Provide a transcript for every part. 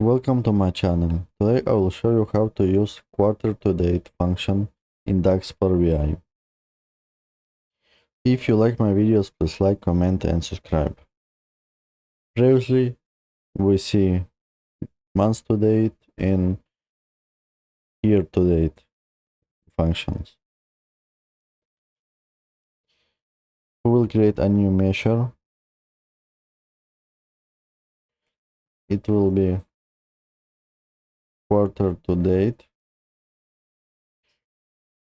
Welcome to my channel. Today I will show you how to use quarter to date function in DAX Power BI. If you like my videos, please like, comment and subscribe. Previously, we see month to date and year to date functions. We will create a new measure. It will be quarter to date.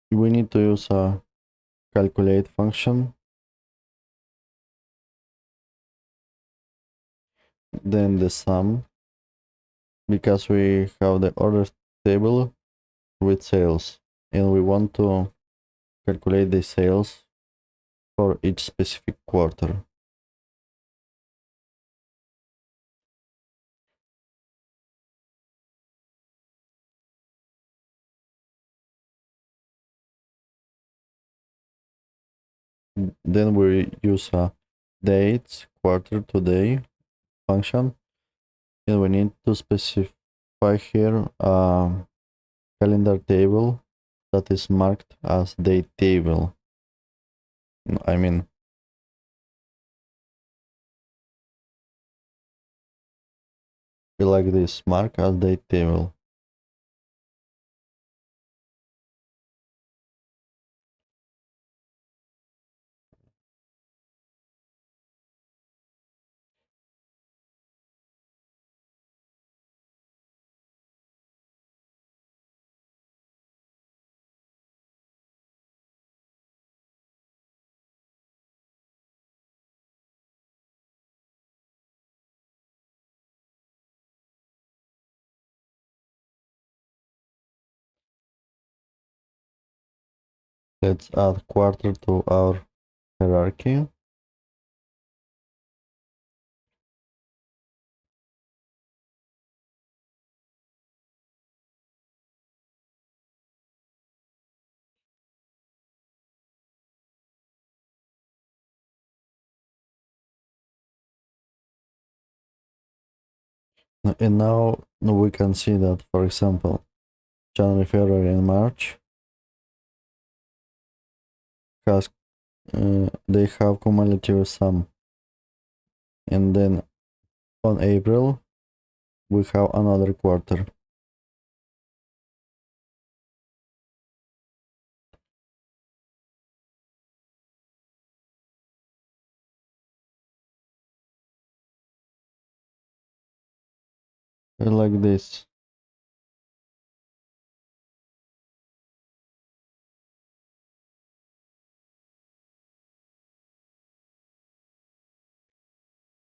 We need to use a calculate function, then the sum, because we have the order table with sales and we want to calculate the sales for each specific quarter. Then we use a dates quarter to day function, and we need to specify here a calendar table that is marked as date table. I mean, like this, mark as date table. Let's add quarter to our hierarchy. And now we can see that, for example, January, February, and March has they have cumulative sum, and then on April we have another quarter. Like this.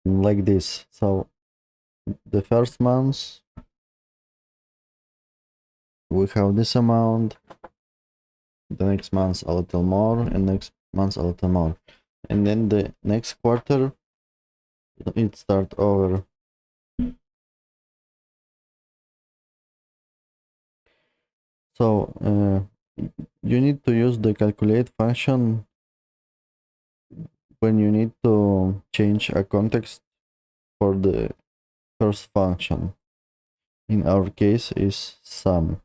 Like this. So the first month we have this amount, the next month a little more, and next month a little more, and then the next quarter it start over. So you need to use the calculate function when you need to change a context for the first function. In our case is sum.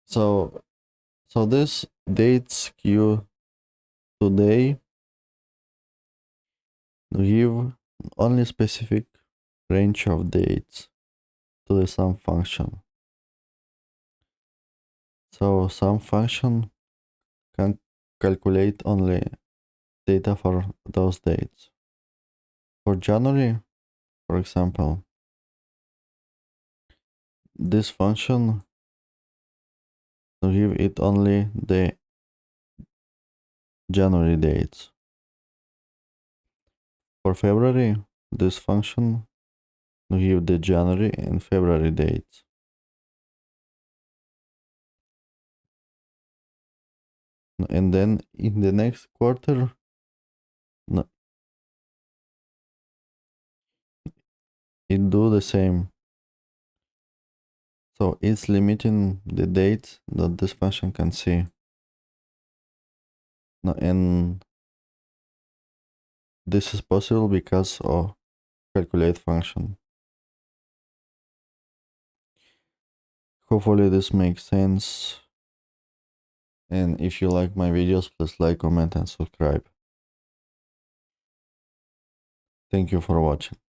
So this dates queue today give only specific range of dates to the sum function. So sum function can calculate only data for those dates. For January, for example, this function will give it only the January dates. For February, this function will give the January and February dates. And then in the next quarter, it do the same. So it's limiting the dates that this function can see. And this is possible because of calculate function. Hopefully this makes sense. And if you like my videos, please like, comment and subscribe. Thank you for watching.